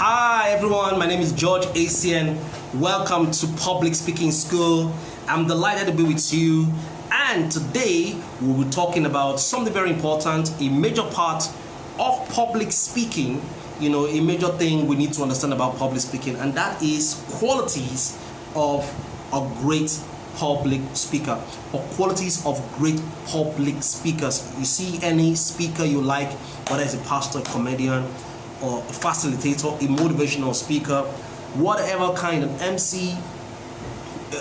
Hi everyone, my name is George Asian. Welcome to Public Speaking School. I'm delighted to be with you, and today we'll be talking about something very important, a major part of public speaking, a major thing we need to understand about public speaking, and that is qualities of a great public speaker, or qualities of great public speakers. You see any speaker you like, whether it's a pastor, a comedian, or a facilitator, a motivational speaker, whatever kind of MC,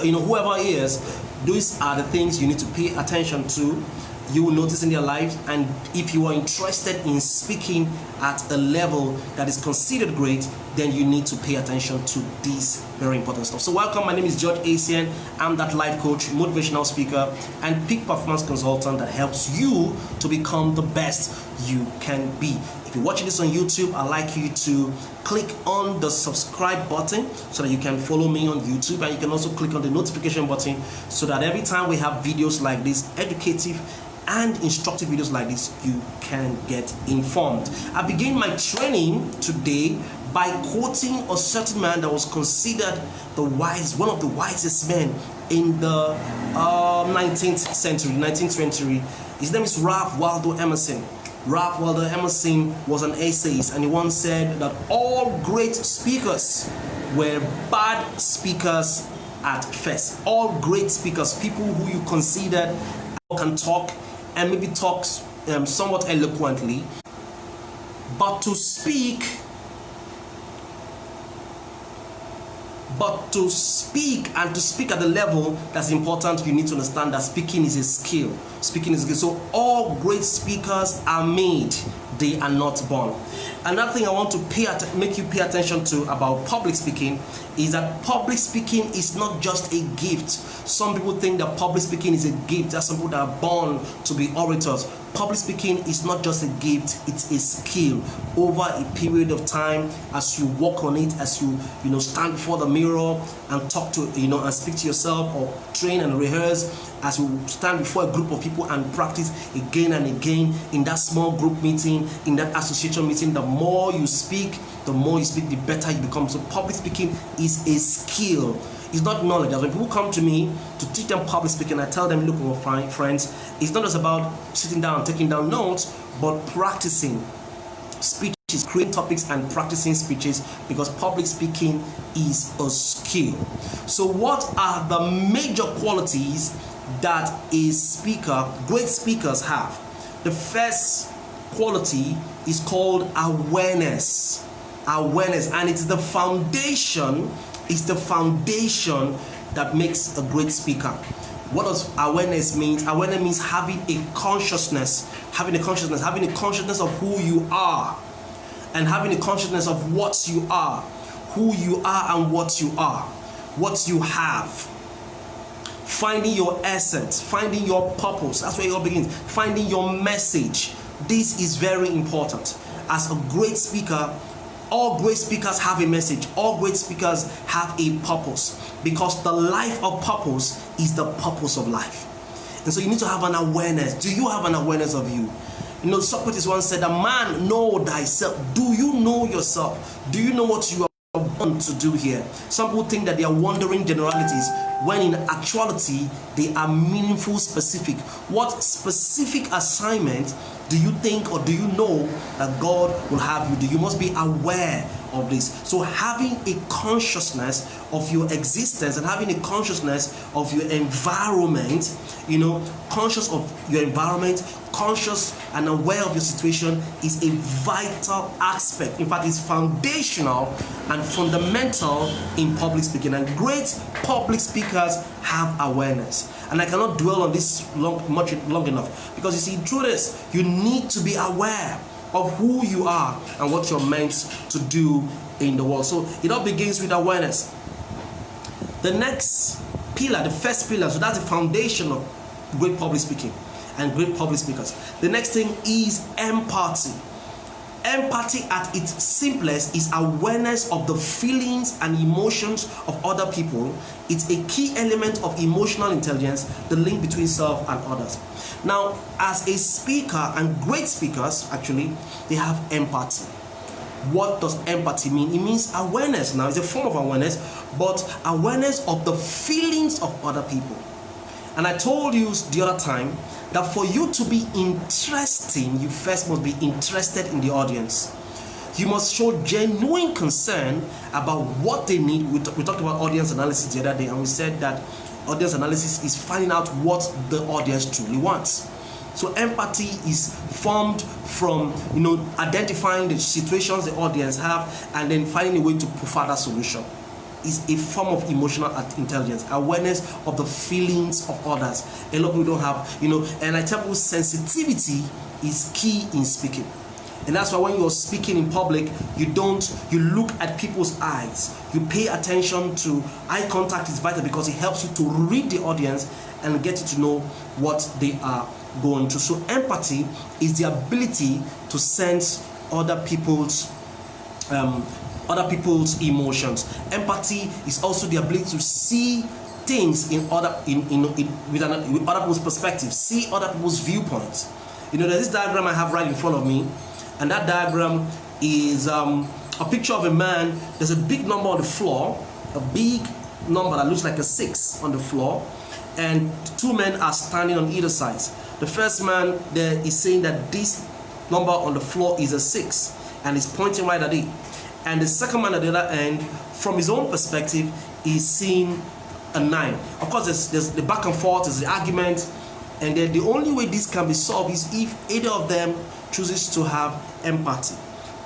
whoever it is, these are the things you need to pay attention to. You will notice in their lives, and if you are interested in speaking at a level that is considered great, then you need to pay attention to this very important stuff. So welcome, my name is George Asian. I'm that life coach, motivational speaker, and peak performance consultant that helps you to become the best you can be. If you're watching this on YouTube, I'd like you to click on the subscribe button so that you can follow me on YouTube, and you can also click on the notification button so that every time we have videos like this, educative and instructive videos like this, you can get informed. I begin my training today by quoting a certain man that was considered one of the wisest men in the 19th century. His name is Ralph Waldo Emerson. Ralph Waldo Emerson was an essayist, and he once said that all great speakers were bad speakers at first. All great speakers, people who you considered can talk and maybe talks somewhat eloquently, but to speak and to speak at the level that's important, you need to understand that speaking is a skill. So all great speakers are made, they are not born. Another thing I want to make you pay attention to about public speaking is that public speaking is not just a gift. Some people think that public speaking is a gift. There are some people that are born to be orators. Public speaking is not just a gift, it's a skill. Over a period of time, as you work on it, as you stand before the mirror and talk to and speak to yourself, or train and rehearse, as you stand before a group of people and practice again and again in that small group meeting, in that association meeting, the more you speak, the better you become. So public speaking is a skill. It's not knowledge. As when people come to me to teach them public speaking, I tell them, look, my friends, it's not just about sitting down, taking down notes, but practicing speeches, creating topics and practicing speeches, because public speaking is a skill. So what are the major qualities that great speakers have? The first quality is called awareness. And it's the foundation that makes a great speaker. What does awareness mean? Awareness means having a consciousness of who you are, and having a consciousness of what you are, who you are and what you are, what you have. Finding your essence, finding your purpose. That's where it all begins. Finding your message. This is very important. As a great speaker, all great speakers have a message. All great speakers have a purpose, because the life of purpose is the purpose of life. And so you need to have an awareness. Do you have an awareness of you? Socrates once said, "A man, know thyself." Do you know yourself? Do you know what you are born to do here? Some people think that they are wandering generalities, when in actuality they are meaningful, specific. What specific assignment do you think, or do you know that God will have you do? You must be aware of this. So having a consciousness of your existence and having a consciousness of your environment, conscious of your environment, conscious and aware of your situation, is a vital aspect. In fact, it's foundational and fundamental in public speaking. And great public speakers have awareness. And I cannot dwell on this long enough, because you see, through this, you need to be aware of who you are and what you're meant to do in the world. So it all begins with awareness. The next pillar, the first pillar, so that's the foundation of great public speaking and great public speakers. The next thing is empathy. Empathy at its simplest is awareness of the feelings and emotions of other people. It's a key element of emotional intelligence, the link between self and others. Now, as a speaker, and great speakers actually, they have empathy. What does empathy mean? It means awareness. Now, it's a form of awareness, but awareness of the feelings of other people. And I told you the other time that for you to be interesting, you first must be interested in the audience. You must show genuine concern about what they need. We talked about audience analysis the other day, and we said that audience analysis is finding out what the audience truly wants. So empathy is formed from, identifying the situations the audience have and then finding a way to provide a solution. Is a form of emotional intelligence, awareness of the feelings of others. A lot of people don't have, and I tell people sensitivity is key in speaking. And that's why when you're speaking in public, you look at people's eyes. You pay attention to eye contact is vital because it helps you to read the audience and get you to know what they are going through. So empathy is the ability to sense other people's emotions. Empathy is also the ability to see things with other people's perspective, see other people's viewpoints. There's this diagram I have right in front of me, and that diagram is a picture of a man. There's a big number on the floor, a big number that looks like a 6 on the floor, and 2 men are standing on either side. The first man there is saying that this number on the floor is a 6, and he's pointing right at it. And the second man at the other end, from his own perspective, is seeing a 9. Of course, there's the back and forth, there's the argument, and then the only way this can be solved is if either of them chooses to have empathy.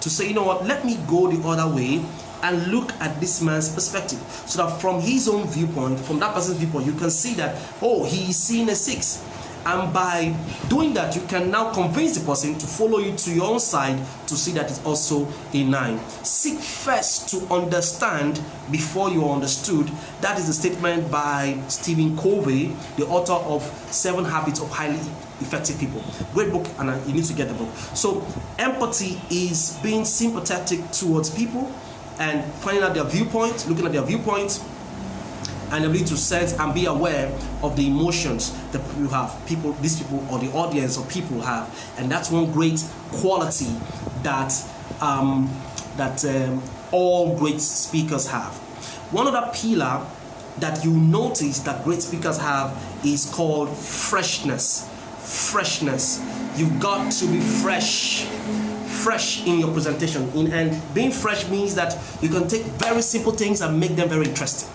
To say, you know what, let me go the other way and look at this man's perspective. So that from his own viewpoint, from that person's viewpoint, you can see that, oh, he is seeing a 6. And by doing that, you can now convince the person to follow you to your own side to see that it's also a 9. Seek first to understand before you are understood. That is a statement by Stephen Covey, the author of 7 Habits of Highly Effective People. Great book, and you need to get the book. So empathy is being sympathetic towards people and finding out their viewpoints, looking at their viewpoints, and ability to sense and be aware of the emotions that you have, these people or the audience or people have. And that's one great quality that all great speakers have. One other pillar that you notice that great speakers have is called freshness. Freshness. You've got to be fresh in your presentation. And being fresh means that you can take very simple things and make them very interesting.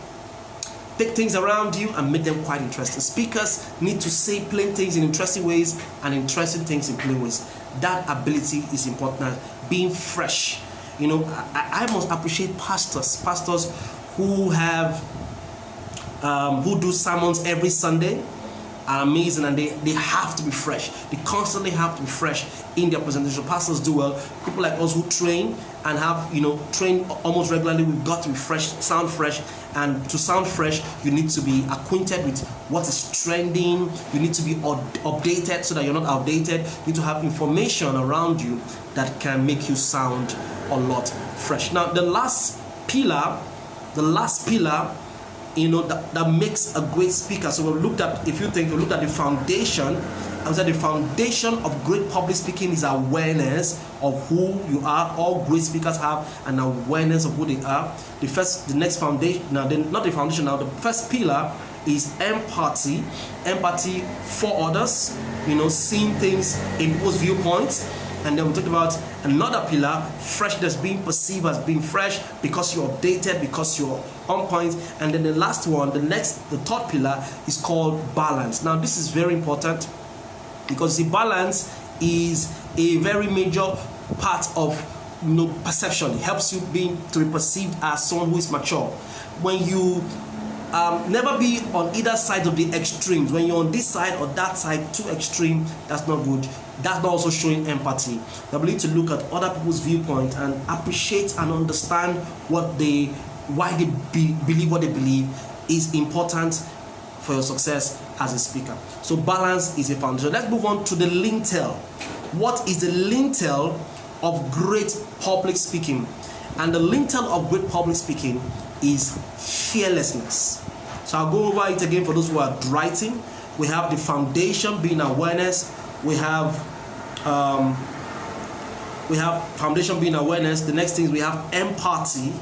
Take things around you and make them quite interesting. Speakers need to say plain things in interesting ways and interesting things in plain ways. That ability is important. Being fresh. I must appreciate pastors who have who do sermons every Sunday. Are amazing, and they have to be fresh. They constantly have to be fresh in their presentation. Pastors do well. People like us who train and have train almost regularly, we've got to be fresh, sound fresh. And to sound fresh, you need to be acquainted with what is trending. You need to be updated so that you're not outdated. You need to have information around you that can make you sound a lot fresh. Now, the last pillar that makes a great speaker. So we looked at, we looked at the foundation. I would say the foundation of great public speaking is awareness of who you are. All great speakers have an awareness of who they are. The next foundation, not the foundation now, the first pillar is empathy. Empathy for others, seeing things in people's viewpoints. And then we talked about another pillar, freshness, being perceived as being fresh because you're updated, because you're on point. And then the last one, the third pillar is called balance. Now this is very important because the balance is a very major part of perception. It helps you to be perceived as someone who is mature. When you never be on either side of the extremes. When you're on this side or that side, too extreme, that's not good. That's not also showing empathy. The ability to look at other people's viewpoint and appreciate and understand why they believe what they believe is important for your success as a speaker. So balance is a foundation. Let's move on to the lintel. What is the lintel of great public speaking? And the lintel of great public speaking is fearlessness. So I'll go over it again for those who are writing. We have the foundation being awareness. We have we have foundation being awareness. The next thing we have empathy,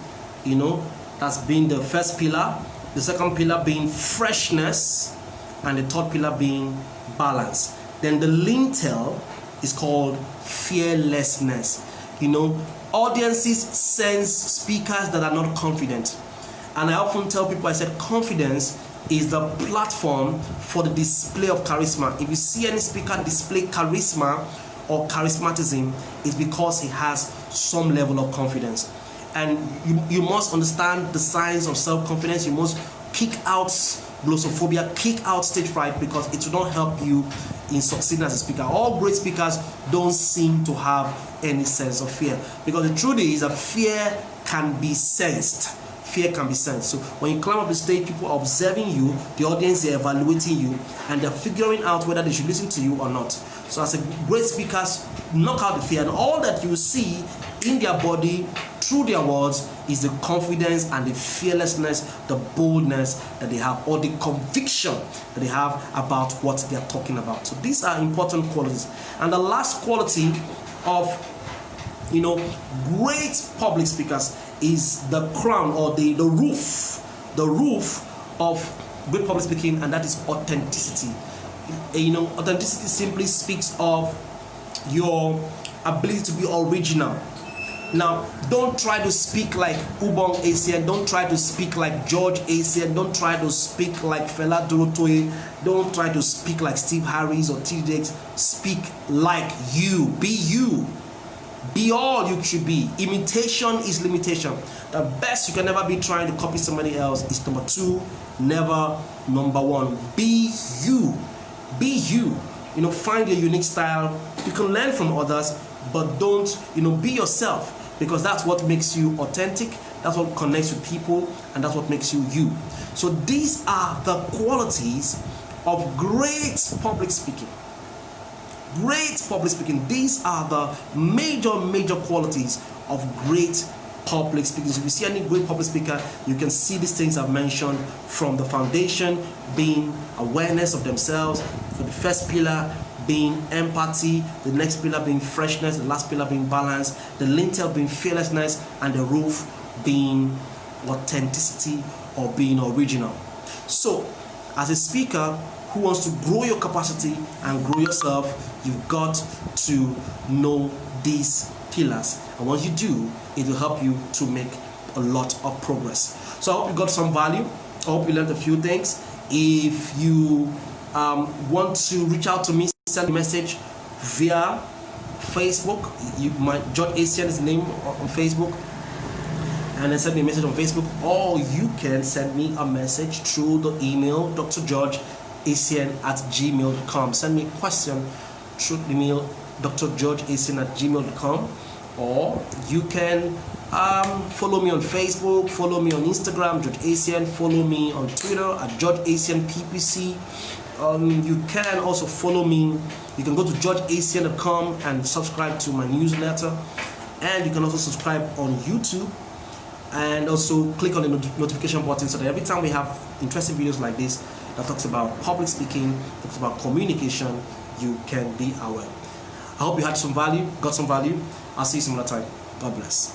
you know, that's been the first pillar. The second pillar being freshness, and the third pillar being balance. Then the lintel is called fearlessness. You know, audiences sense speakers that are not confident. And I often tell people, I said, confidence is the platform for the display of charisma. If you see any speaker display charisma or charismatism, it's because he has some level of confidence. And you must understand the signs of self-confidence. You must kick out glossophobia, kick out stage fright, because it will not help you in succeeding as a speaker. All great speakers don't seem to have any sense of fear, because the truth is that fear can be sensed. Fear can be sensed. So when you climb up the stage, people are observing you, the audience, they're evaluating you, and they're figuring out whether they should listen to you or not. So as a great speakers, knock out the fear, and all that you see in their body through their words is the confidence and the fearlessness, the boldness that they have, or the conviction that they have about what they are talking about. So these are important qualities. And the last quality of, you know, great public speakers is the crown, or the roof of great public speaking, and that is authenticity. You know, authenticity simply speaks of your ability to be original. Now, don't try to speak like Ubong Asian, don't try to speak like George Asian, don't try to speak like Fela Durotoye, don't try to speak like Steve Harris or TDX. Speak like you. Be you. Be all you should be. Imitation is limitation. The best you can ever be trying to copy somebody else is number 2, never number 1. Be you. Be you. You know, find your unique style. You can learn from others, but don't, you know, be yourself, because that's what makes you authentic. That's what connects with people, and that's what makes you you. So these are the qualities of great public speaking. Great public speaking. These are the major qualities of great public speaking. So if you see any great public speaker, you can see these things I've mentioned, from the foundation being awareness of themselves, for the first pillar being empathy, the next pillar being freshness, the last pillar being balance, the lintel being fearlessness, and the roof being authenticity, or being original. So as a speaker who wants to grow your capacity and grow yourself, you've got to know these pillars. And once you do, it will help you to make a lot of progress. So I hope you got some value. I hope you learned a few things. If you want to reach out to me, send a message via Facebook. George Asian is the name on Facebook. And then send me a message on Facebook, or you can send me a message through the email drgeorgeasian@gmail.com. Send me a question through the email drgeorgeasian@gmail.com, or you can follow me on Facebook, follow me on Instagram, George Asian, follow me on Twitter at George Asian PPC. You can also follow me. You can go to georgeasian.com and subscribe to my newsletter, and you can also subscribe on YouTube, and also click on the notification button, so that every time we have interesting videos like this that talks about public speaking, talks about communication, you can be aware. I hope you had some value, got some value. I'll see you some other time. God bless.